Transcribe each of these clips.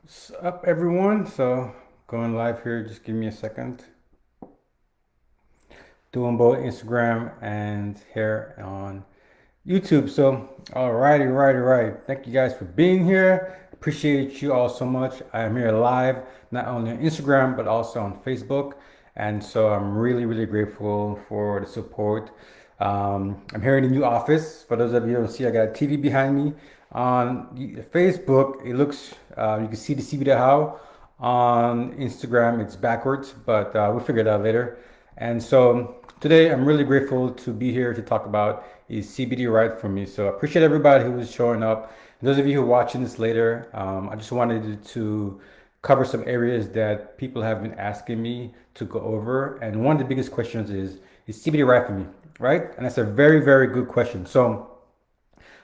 What's up, everyone? So, going live here, just give me a second. Doing both Instagram and here on YouTube. So, alrighty. Thank you guys for being here. Appreciate you all so much. I am here live, not only on Instagram, but also on Facebook. And so, I'm really grateful for the support. I'm here in the new office. For those of you who don't see, I got a TV behind me. On Facebook, it looks, you can see the CBD how. On Instagram, it's backwards, but we'll figure it out later. And so today, I'm really grateful to be here to talk about is CBD right for me. So I appreciate everybody who is showing up. And those of you who are watching this later, I just wanted to cover some areas that people have been asking me to go over. And one of the biggest questions is CBD right for me, right? And that's a very good question. So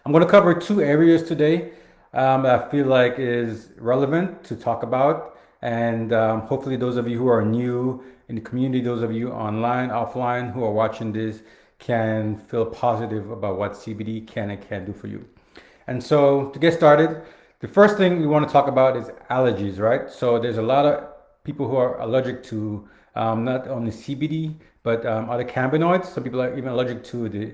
I'm going to cover two areas today that I feel like is relevant to talk about. And hopefully those of you who are new in the community, those of you online, offline who are watching this can feel positive about what CBD can and can't do for you. And so to get started, the first thing we want to talk about is allergies, right? So there's a lot of people who are allergic to not only CBD, but other cannabinoids. Some people are even allergic to the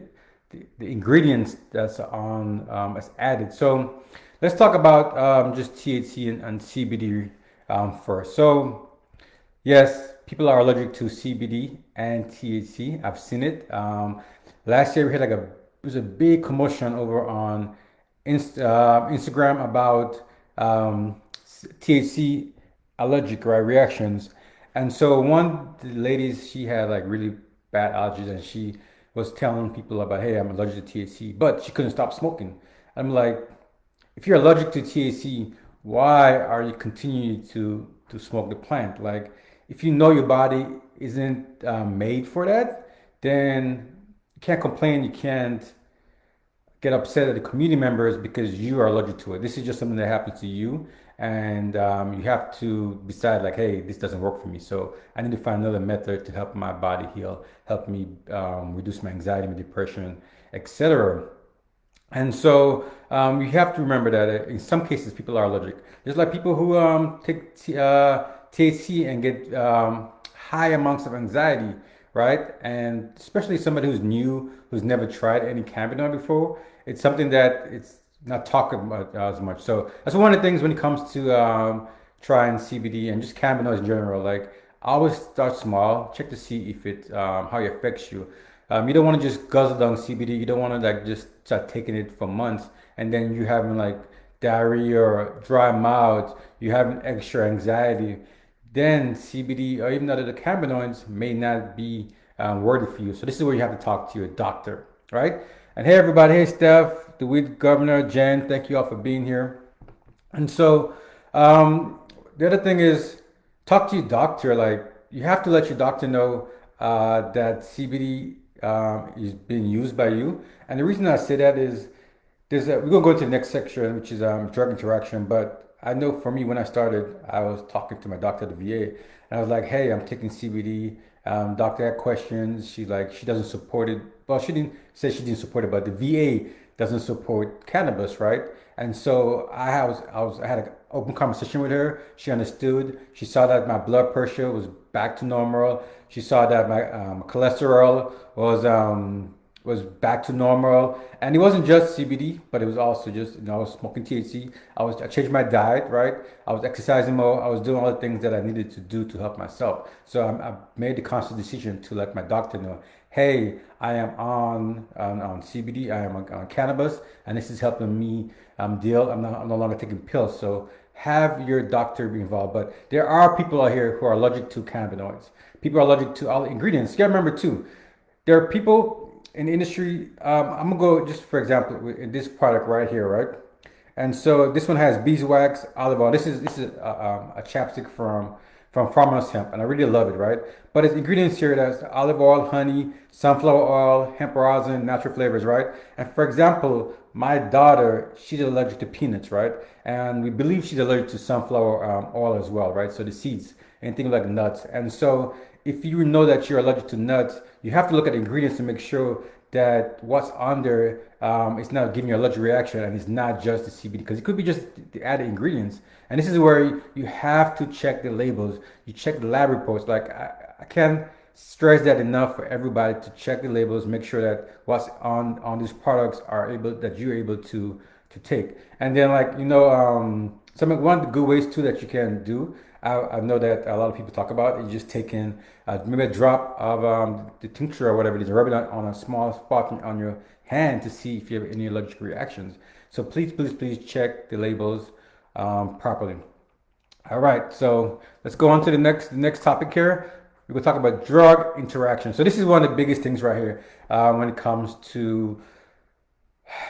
ingredients that's on as added. So let's talk about just THC and CBD first. So yes, people are allergic to CBD and THC. I've seen it. Last year we had like it was a big commotion over on Instagram about THC allergic right reactions. And so one the ladies she had like really bad allergies and she was telling people about, hey, I'm allergic to THC, but she couldn't stop smoking. I'm like, if you're allergic to THC, why are you continuing to smoke the plant? Like, if you know your body isn't made for that, then you can't complain. You can't get upset at the community members because you are allergic to it. This is just something that happens to you, and you have to decide like, hey, this doesn't work for me. So I need to find another method to help my body heal, help me reduce my anxiety, my depression, etc. And so you have to remember that in some cases people are allergic. There's like people who take THC and get high amounts of anxiety, right? And especially somebody who's new, who's never tried any cannabinoid before, it's something that it's not talked about as much. So that's one of the things when it comes to trying CBD and just cannabinoids in general. Like I always start small, check to see if it how it affects you. You don't want to just guzzle down CBD. You don't want to like just start taking it for months and then you having like diarrhea or dry mouth. You having extra anxiety. Then CBD or even other cannabinoids may not be worthy for you. So this is where you have to talk to your doctor, right? And hey everybody, hey Steph, the weed governor, Jen, thank you all for being here. And so the other thing is talk to your doctor. Like you have to let your doctor know that CBD is being used by you. And the reason I say that is we're gonna go to the next section, which is drug interaction. But I know for me, when I started, I was talking to my doctor at the VA, and I was like, "Hey, I'm taking CBD. Doctor had questions. She doesn't support it. Well, she didn't say she didn't support it, but the VA doesn't support cannabis, right?" And so I had an open conversation with her. She understood. She saw that my blood pressure was back to normal. She saw that my cholesterol was back to normal. And it wasn't just CBD, but it was also just, I was smoking THC. I changed my diet, right? I was exercising more. I was doing all the things that I needed to do to help myself. So I made the conscious decision to let my doctor know, hey, I am on CBD, I am on cannabis, and this is helping me deal. I'm no longer taking pills. So have your doctor be involved. But there are people out here who are allergic to cannabinoids. People are allergic to all the ingredients. You gotta remember too, there are people in the industry. I'm gonna go just for example in this product right here, right? And so this one has beeswax, olive oil. This is a chapstick from Farmers Hemp, and I really love it, right? But its ingredients here that's olive oil, honey, sunflower oil, hemp rosin, natural flavors, right? And for example, my daughter, she's allergic to peanuts, right? And we believe she's allergic to sunflower oil as well, right? So the seeds, anything like nuts. And so if you know that you're allergic to nuts, you have to look at the ingredients to make sure that what's on there is not giving you a allergic reaction, and it's not just the CBD, because it could be just the added ingredients. And this is where you have to check the labels. You check the lab reports. Like I can't stress that enough for everybody to check the labels, make sure that what's on these products are able that you're able to take. And then like some one of the good ways too that you can do. I know that a lot of people talk about is just taking maybe a drop of the tincture or whatever it is, rub it on a small spot on your hand to see if you have any allergic reactions. So please check the labels properly. All right, so let's go on to the next topic here. We're gonna talk about drug interaction. So this is one of the biggest things right here when it comes to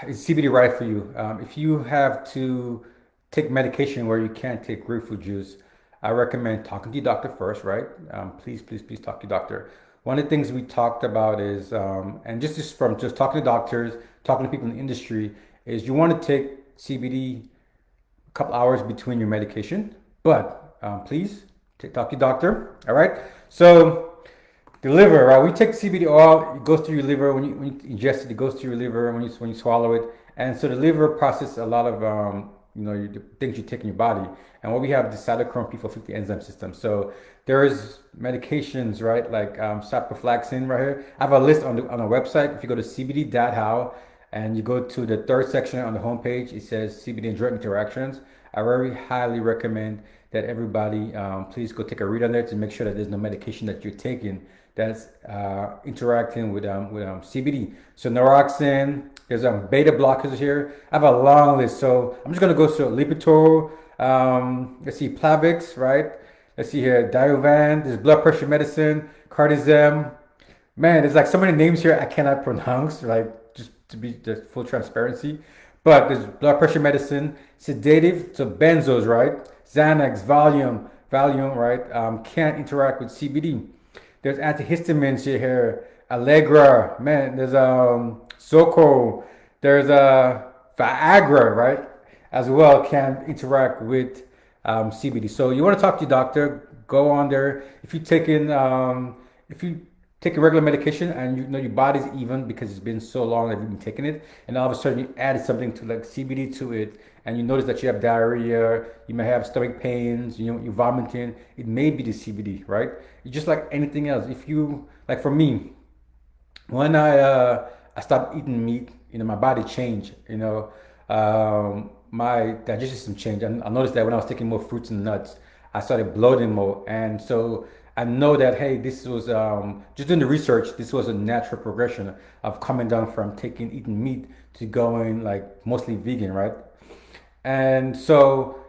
is CBD right for you? If you have to take medication where you can't take grapefruit juice, I recommend talking to your doctor first, right? Please talk to your doctor. One of the things we talked about is, and just from just talking to doctors, talking to people in the industry, is you want to take CBD a couple hours between your medication, but please talk to your doctor, all right? So the liver, right? We take CBD oil, it goes through your liver. When you ingest it, it goes through your liver when you swallow it. And so the liver processes a lot of the things you take in your body. And what we have is the cytochrome P450 enzyme system. So there is medications, right? Like ciprofloxacin right here. I have a list on a website. If you go to cbd.how and you go to the third section on the homepage, it says CBD and drug interactions. I very highly recommend that everybody please go take a read on there to make sure that there's no medication that you're taking that's interacting with CBD. So Noroxin, there's beta blockers here. I have a long list, so I'm just gonna go through Lipitor. Let's see, Plavix, right? Let's see here, Diovan. There's blood pressure medicine, Cardizem. Man, there's like so many names here I cannot pronounce. Like just to be just full transparency, but there's blood pressure medicine, sedative, so benzos, right? Xanax, Valium, right? Can't interact with CBD. There's antihistamines here, Allegra, man. There's Zocor. There's Viagra, right? As well can interact with CBD. So you want to talk to your doctor. Go on there. If you take a regular medication and you know your body's even because it's been so long that you've been taking it, and all of a sudden you added something to like CBD to it, and you notice that you have diarrhea, you may have stomach pains, you're vomiting, it may be the CBD, right? It's just like anything else. If you like, for me, when I stopped eating meat, my body changed. My digestion system changed. I noticed that when I was taking more fruits and nuts, I started bloating more, and so I know that hey, this was just doing the research. This was a natural progression of coming down from eating meat to going like mostly vegan, right? And so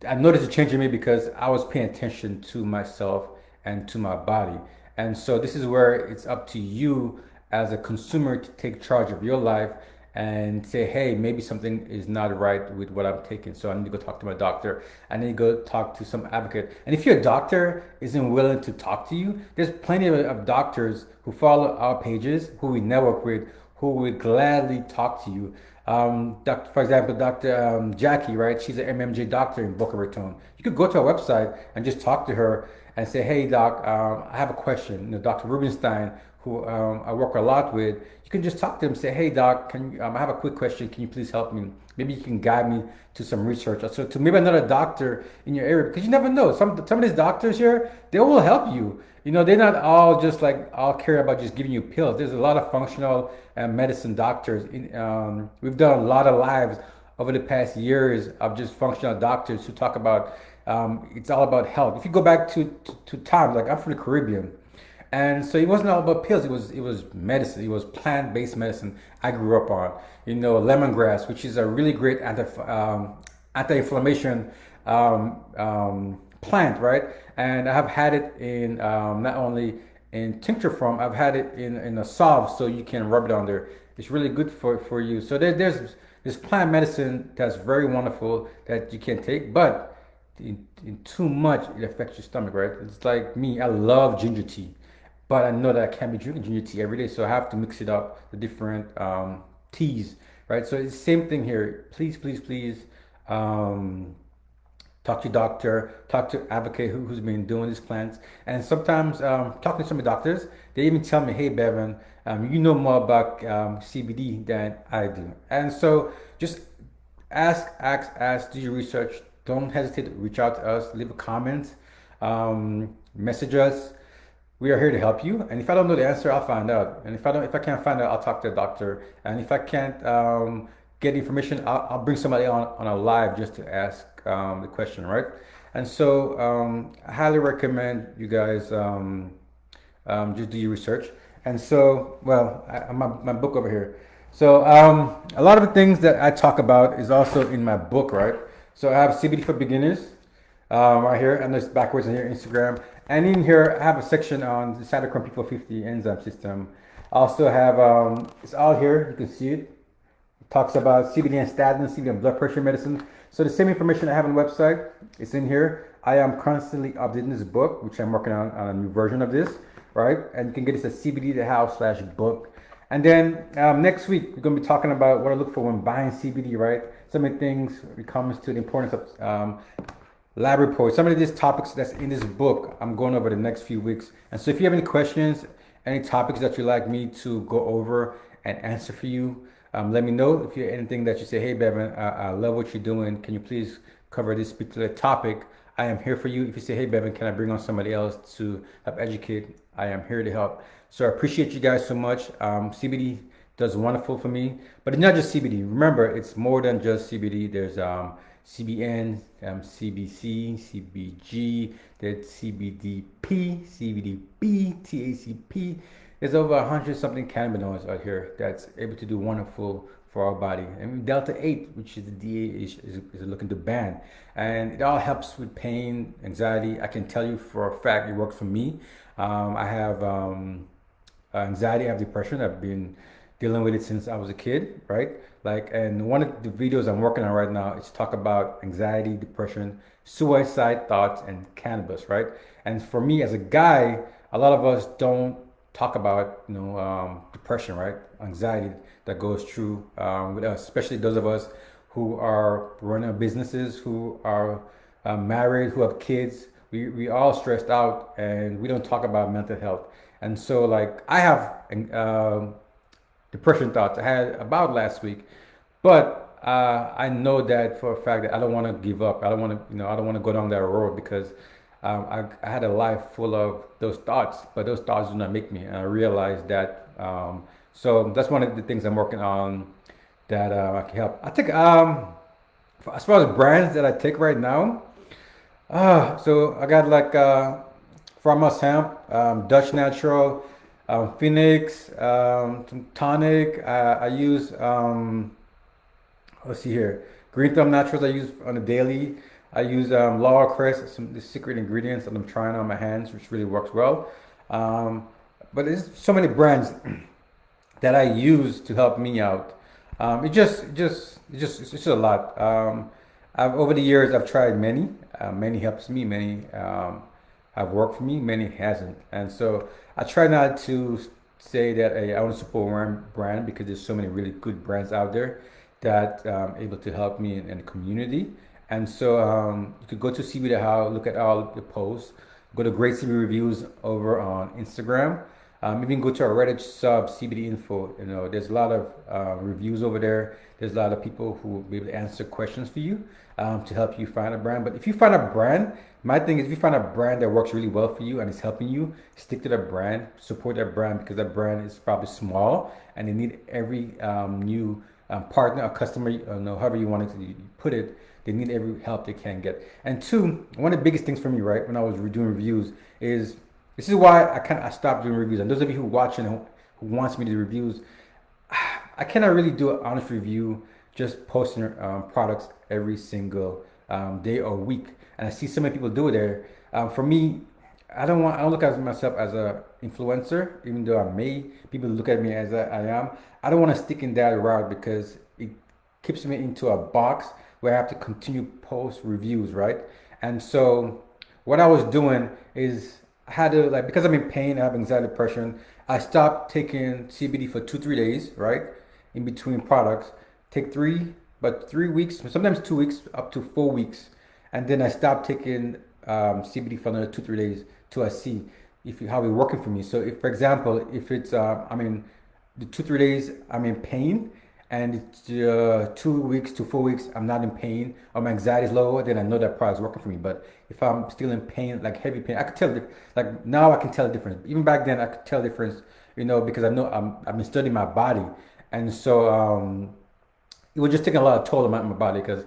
I noticed a change in me because I was paying attention to myself and to my body. And so this is where it's up to you as a consumer to take charge of your life and say, hey, maybe something is not right with what I'm taking. So I need to go talk to my doctor. I need to go talk to some advocate. And if your doctor isn't willing to talk to you, there's plenty of doctors who follow our pages, who we network with, who would gladly talk to you. For example, Dr. Jackie, right? She's an MMJ doctor in Boca Raton. You could go to our website and just talk to her and say, hey, doc, I have a question. Dr. Rubenstein, who I work a lot with, you can just talk to him and say, hey, doc, I have a quick question. Can you please help me? Maybe you can guide me to some research. So to maybe another doctor in your area, because you never know. Some of these doctors here, they will help you. They're not all just like all care about just giving you pills. There's a lot of functional medicine doctors. We've done a lot of lives over the past years of just functional doctors who talk about it's all about health. If you go back to times, like I'm from the Caribbean, and so it wasn't all about pills. It was medicine. It was plant-based medicine I grew up on. Lemongrass, which is a really great anti-inflammation plant, right? And I have had it in not only in tincture form, I've had it in a salve, so you can rub it on there. It's really good for you. So there's this plant medicine that's very wonderful that you can take, but in too much, it affects your stomach, right? It's like me, I love ginger tea, but I know that I can't be drinking ginger tea every day, so I have to mix it up, the different teas, right? So it's the same thing here. Please, um, talk to your doctor, talk to advocate who's been doing these plants. And sometimes talking to some of the doctors, they even tell me, hey, Bevan, you know more about CBD than I do. And so just ask, do your research. Don't hesitate to reach out to us, leave a comment, message us. We are here to help you. And if I don't know the answer, I'll find out. And if I can't find out, I'll talk to the doctor. And if I can't get information, I'll bring somebody on a live just to ask the question, right? And so I highly recommend you guys just do your research. And so, well, my book over here. So a lot of the things that I talk about is also in my book, right? So I have CBD for beginners right here, and there's backwards in here, Instagram. And in here, I have a section on the cytochrome P450 enzyme system. I also have, it's all here, you can see it. It talks about CBD and statins, CBD and blood pressure medicine. So the same information I have on the website, it's in here. I am constantly updating this book, which I'm working on a new version of this, right? And you can get this at cbd.house/book. And then next week, we're going to be talking about what I look for when buying CBD, right? So many things when it comes to the importance of lab reports. Some of these topics that's in this book, I'm going over the next few weeks. And so if you have any questions, any topics that you'd like me to go over and answer for you, let me know. If you have anything that you say, hey, Bevan, I love what you're doing. Can you please cover this particular topic? I am here for you. If you say, hey, Bevan, can I bring on somebody else to help educate? I am here to help. So I appreciate you guys so much. CBD does wonderful for me, but it's not just CBD. Remember, it's more than just CBD. There's CBN, CBC, CBG, there's CBDP, CBDB, TACP. There's over 100 something cannabinoids out here that's able to do wonderful for our body. And Delta 8, which is the DA is looking to ban. And it all helps with pain, anxiety. I can tell you for a fact it works for me. I have anxiety, I have depression. I've been dealing with it since I was a kid, right? Like, and one of the videos I'm working on right now is talk about anxiety, depression, suicide thoughts, and cannabis, right? And for me as a guy, a lot of us don't talk about, depression, right? Anxiety that goes through with us, especially those of us who are running businesses, who are married, who have kids. We all stressed out, and we don't talk about mental health. And so, like, I have depression thoughts I had about last week, but I know that for a fact that I don't want to give up. I don't want to, I don't want to go down that road because I had a life full of those thoughts, but those thoughts do not make me. And I realized that. So that's one of the things I'm working on that I can help. I think as far as brands that I take right now, so I got like Farmers Hemp, Dutch Natural, Phoenix, some tonic. I use let's see here, Green Thumb Naturals. I use on a daily. I use Laurel Crest, some the secret ingredients that I'm trying on my hands, which really works well. But there's so many brands that I use to help me out. It's just a lot. Over the years, I've tried many. Many helps me. Many have worked for me. Many hasn't. And so I try not to say that I want to support one brand because there's so many really good brands out there that able to help me in the community. And so you could go to CB How, look at all the posts, go to Great CB Reviews over on Instagram. Even go to our Reddit sub CBD Info. There's a lot of reviews over there. There's a lot of people who will be able to answer questions for you to help you find a brand. But if you find a brand, my thing is if you find a brand that works really well for you and is helping you, stick to that brand, support that brand because that brand is probably small and they need every new partner or customer, however you want to put it, they need every help they can get. And two, one of the biggest things for me, right, when I was doing reviews is, this is why I stopped doing reviews. And those of you who watching who wants me to do reviews, I cannot really do an honest review just posting products every single day or week. And I see so many people do it there. For me, I don't look at myself as a influencer, even though people look at me as I am. I don't want to stick in that route because it keeps me into a box where I have to continue post reviews, right? And so what I was doing is I had to, like, because I'm in pain, I have anxiety, depression, I stopped taking CBD for 2-3 days, right? In between products. Take 3 weeks, sometimes 2 weeks, up to 4 weeks. and then I stopped taking CBD for another 2 3 days till I see if how it's working for me. So if, for example, if it's I mean, the 2 3 days I'm in pain, and it's 2 weeks to 4 weeks I'm not in pain, or my anxiety is lower, then I know that product's working for me. But if I'm still in pain, like heavy pain, I could tell like now I can tell the difference. Even back then I could tell the difference, because I know I've been studying my body, and so it was just taking a lot of toll on my body, because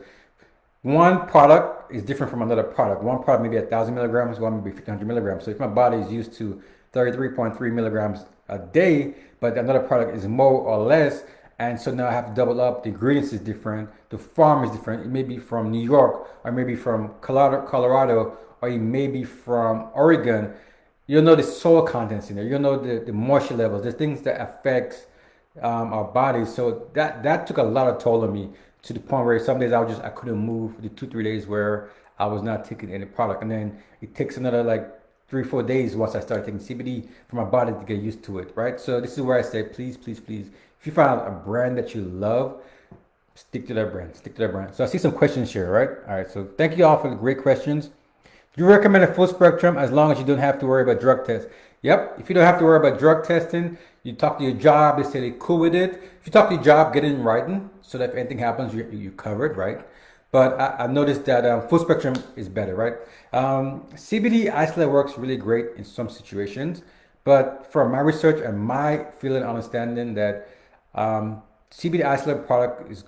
one product is different from another product. One product maybe 1,000 milligrams, one maybe 1,500 milligrams. So if my body is used to 33.3 milligrams a day, but another product is more or less, and so now I have to double up. The ingredients is different. The farm is different. It may be from New York, or maybe from Colorado, or it may be from Oregon. You'll know the soil contents in there. You'll know the moisture levels. The things that affects our bodies. So that took a lot of toll on me, to the point where some days I couldn't move. The 2 3 days where I was not taking any product, and then it takes another like 3 4 days once I start taking CBD for my body to get used to it, right? So this is where I say, please, please, please, if you find a brand that you love, stick to that brand. Stick to that brand. So I see some questions here, right? All right. So thank you all for the great questions. Do you recommend a full spectrum as long as you don't have to worry about drug tests? Yep. If you don't have to worry about drug testing, you talk to your job, they say they're cool with it. If you talk to your job, get it in writing so that if anything happens, you're covered, right? But I noticed that full spectrum is better, right? CBD isolate works really great in some situations, but from my research and my feeling and understanding that CBD isolate product is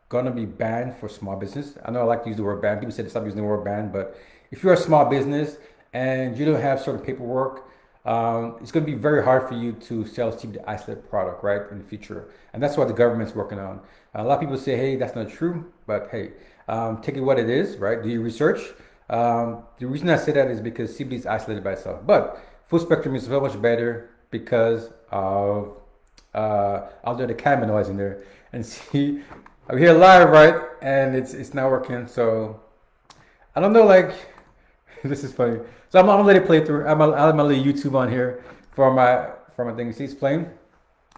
gonna be banned for small business. I know I like to use the word ban. People say to stop using the word ban, but if you're a small business and you don't have certain paperwork, it's going to be very hard for you to sell CBD isolate product, right, in the future. And that's what the government's working on. A lot of people say, hey, that's not true, but hey, take it what it is, right? Do your research. The reason I say that is because CBD is isolated by itself, but full spectrum is so much better because of all the cannabinoids in there. And see, I'm here live, right? And it's not working. So I don't know, like, this is funny. So I'm gonna let it play through. I'm gonna leave YouTube on here for my thing. See, it's playing,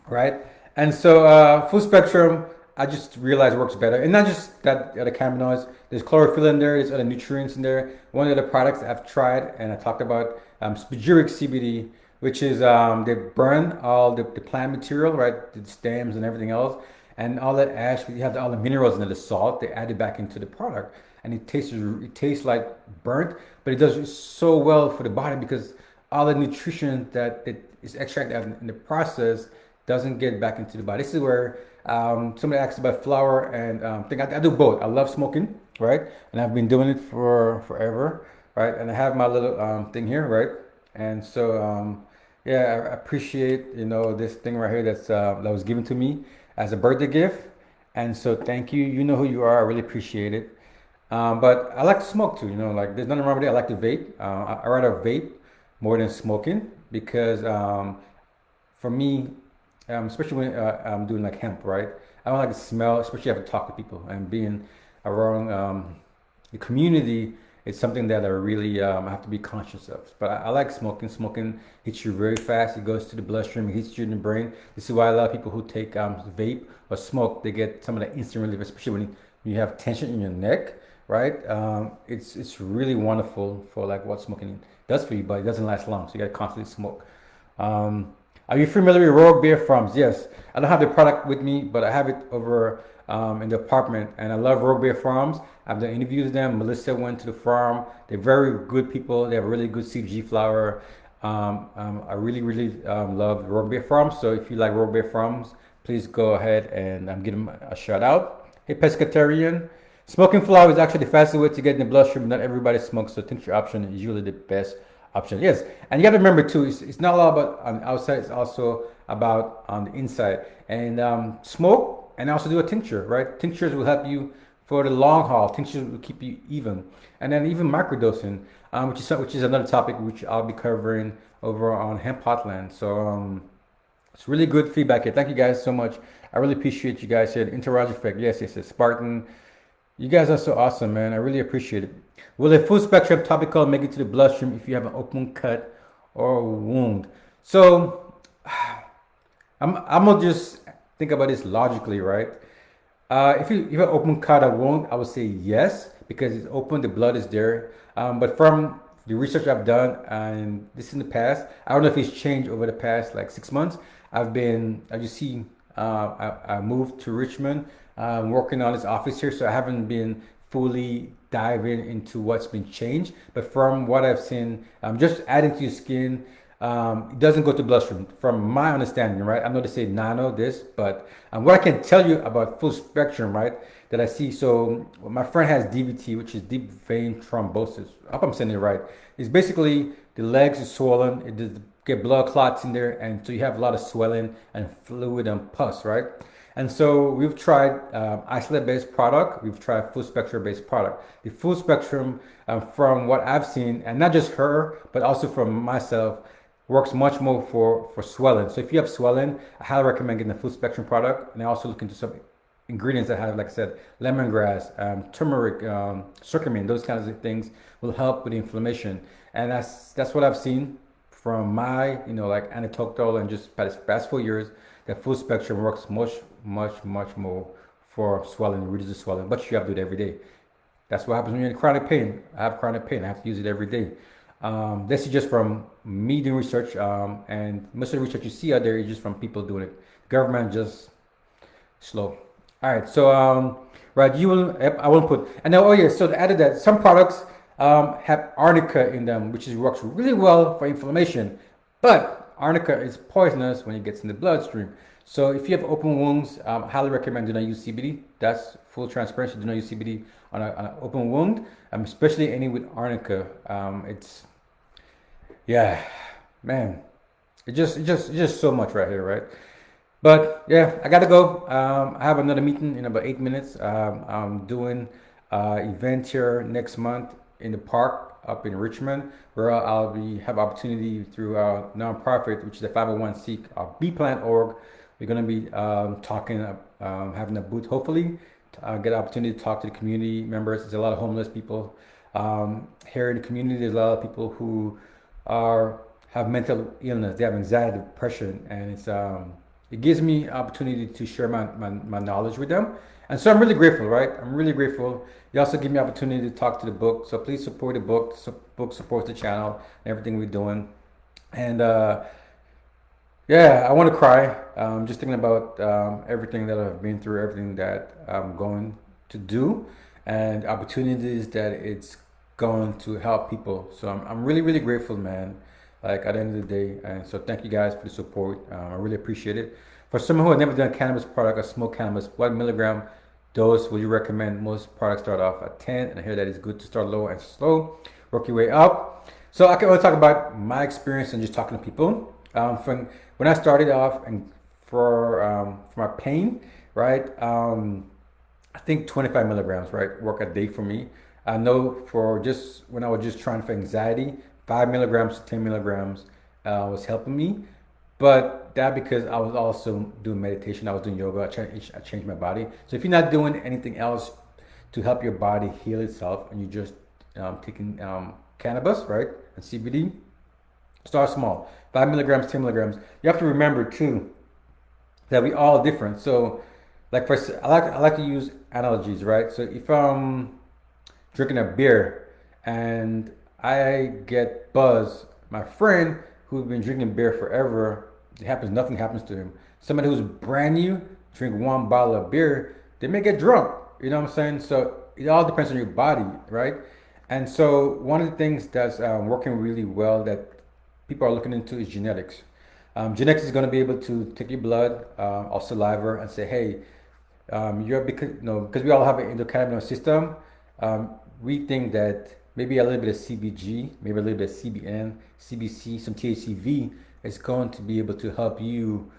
right? And so full spectrum, I just realized works better, and not just that the cannabinoids. There's chlorophyll in there. There's other nutrients in there. One of the products I've tried and I talked about, spagyric CBD, which is they burn all the plant material, right, the stems and everything else, and all that ash. You have all the minerals in it, the salt. They add it back into the product, and it tastes like burnt, but it does so well for the body because all the nutrition that it is extracted in the process doesn't get back into the body. This is where somebody asked about flower, and I do both. I love smoking, right, and I've been doing it for forever, right, and I have my little thing here, right, and so yeah, I appreciate this thing right here that was given to me as a birthday gift, and so thank you. You know who you are. I really appreciate it. But I like to smoke too, like there's nothing wrong with it. I like to vape. I rather vape more than smoking because for me, especially when I'm doing like hemp, right? I don't like the smell, especially have to talk to people and being around the community. It's something that I really have to be conscious of. But I like smoking. Smoking hits you very fast. It goes to the bloodstream. It hits you in the brain. This is why a lot of people who take vape or smoke, they get some of that instant relief, especially when you have tension in your neck, right? It's really wonderful for like what smoking does for you, but it doesn't last long. So you got to constantly smoke. Are you familiar with Rogue Beer Farms? Yes. I don't have the product with me, but I have it over in the apartment, and I love Rogue Beer Farms. I've done interviews with them. Melissa went to the farm. They're very good people. They have really good CBG flower. I really, really love Rogue Beer Farms. So if you like Rogue Beer Farms, please go ahead and give them a shout out. Hey, pescatarian. Smoking flower is actually the fastest way to get in the bloodstream. Not everybody smokes, so tincture option is usually the best option. Yes, and you got to remember too, it's not all about on the outside, it's also about on the inside. And smoke and also do a tincture, right? Tinctures will help you for the long haul. Tinctures will keep you even. And then even microdosing, which is another topic which I'll be covering over on Hemp Hotline. So it's really good feedback here. Thank you guys so much. I really appreciate you guys here. The entourage effect, yes, Spartan. You guys are so awesome, man. I really appreciate it. Will a full spectrum topical make it to the bloodstream if you have an open cut or wound? So I'm gonna just think about this logically, right? If you have an open cut or wound, I would say yes, because it's open, the blood is there. But from the research I've done, and this in the past, I don't know if it's changed over the past like 6 months. As you see, I moved to Richmond, working on this office here, so I haven't been fully diving into what's been changed. But from what I've seen, just adding to your skin, it doesn't go to bloodstream, from my understanding, right? I know they say nano this, but what I can tell you about full spectrum, right, that I see. So my friend has DVT, which is deep vein thrombosis. I hope I'm saying it right. It's basically the legs is swollen, it does get blood clots in there, and so you have a lot of swelling and fluid and pus, right? And so we've tried isolate-based product. We've tried full spectrum-based product. The full spectrum, from what I've seen, and not just her, but also from myself, works much more for swelling. So if you have swelling, I highly recommend getting the full spectrum product. And I also look into some ingredients that have, like I said, lemongrass, turmeric, curcumin, those kinds of things will help with the inflammation. And that's what I've seen from my, like anecdotal and just past 4 years, that full spectrum works much more for swelling, reduces swelling, but you have to do it every day. That's what happens when you're in chronic pain. I have chronic pain. I have to use it every day. This is just from me doing research, and most of the research you see out there is just from people doing it. Government just slow. All right, so right, I will put, and now, oh yeah, so to add to that, some products have arnica in them, which works really well for inflammation, but arnica is poisonous when it gets in the bloodstream. So if you have open wounds, highly recommend do not use CBD. That's full transparency. Do not use CBD on an open wound, especially any with arnica. Yeah, man, it's just so much right here, right? But yeah, I gotta go. I have another meeting in about 8 minutes. I'm doing an event here next month in the park up in Richmond, where I'll have opportunity through a nonprofit, which is a 501c, bplant.org. We're gonna be talking, having a booth, hopefully, get an opportunity to talk to the community members. There's a lot of homeless people here in the community. There's a lot of people who have mental illness. They have anxiety, depression, and it gives me opportunity to share my knowledge with them. And so I'm really grateful, right? I'm really grateful. You also give me opportunity to talk to the book. So please support the book. Book supports the channel and everything we're doing. And yeah, I want to cry. Just thinking about everything that I've been through, everything that I'm going to do, and opportunities that it's going to help people. So I'm really, really grateful, man. Like at the end of the day. And so thank you guys for the support. I really appreciate it. For someone who has never done a cannabis product or smoked cannabis, what milligram dose would you recommend? Most products start off at 10, and I hear that it's good to start low and slow, work your way up. So I can only talk about my experience and just talking to people. From when I started off, and for my pain, right? I think 25 milligrams, right, work a day for me. I know for just when I was just trying for anxiety, 5 milligrams to 10 milligrams was helping me. But that because I was also doing meditation, I was doing yoga, I changed my body. So if you're not doing anything else to help your body heal itself, and you're just taking cannabis, right, and CBD, start small. 5 milligrams, 10 milligrams. You have to remember too that we all different. So like I like to use analogies, right? So if I'm drinking a beer and I get buzzed, my friend who's been drinking beer forever, nothing happens to him. Somebody who's brand new, drink one bottle of beer, they may get drunk. You know what I'm saying? So it all depends on your body, right? And so one of the things that's working really well that people are looking into is genetics. Genetics is going to be able to take your blood or saliva and say, hey, because we all have an endocannabinoid system, we think that maybe a little bit of CBG, maybe a little bit of CBN, CBC, some THCV is going to be able to help you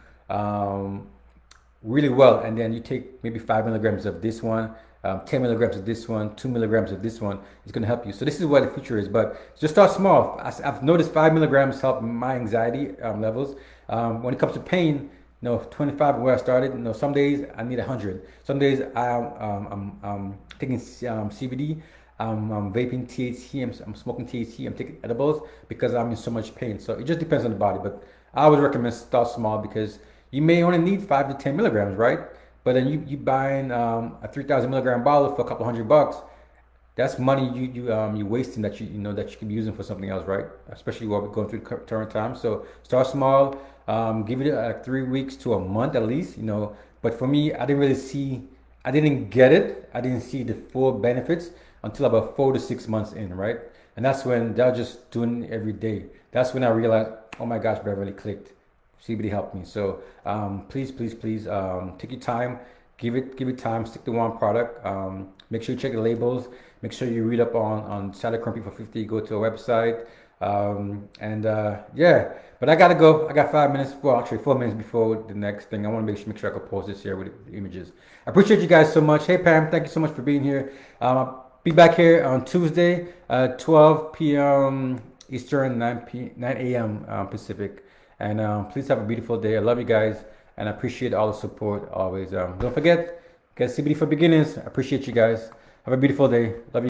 really well. And then you take maybe 5 milligrams of this one, 10 milligrams of this one, 2 milligrams of this one. It's going to help you. So this is what the future is. But just start small. I've noticed 5 milligrams help my anxiety levels. When it comes to pain, 25 where I started. Some days I need 100. Some days I'm taking CBD. I'm vaping THC. I'm smoking THC. I'm taking edibles because I'm in so much pain. So it just depends on the body. But I always recommend start small because you may only need 5 to 10 milligrams, right? But then you buying a 3,000 milligram bottle for a couple $100. that's money you wasting that you know that you could be using for something else, right? Especially while we're going through current times. So start small, give it 3 weeks to a month at least, you know. But for me, I didn't get it. I didn't see the full benefits until about 4 to 6 months in, right? And that's when they're just doing it every day. That's when I realized, oh my gosh, Beverly clicked. CBD helped me. So please, take your time, give it time, stick to one product. Make sure you check the labels. Make sure you read up on cytochrome P450. Go to a website. And yeah, but I gotta go. I got 5 minutes. Well, actually 4 minutes before the next thing. I want to make sure I can post this here with the images. I appreciate you guys so much. Hey Pam, thank you so much for being here. I'll be back here on Tuesday, 12 p.m. Eastern, 9 a.m. Pacific. And please have a beautiful day. I love you guys, and I appreciate all the support always. Don't forget, get CBD for beginners. I appreciate you guys. Have a beautiful day. Love you.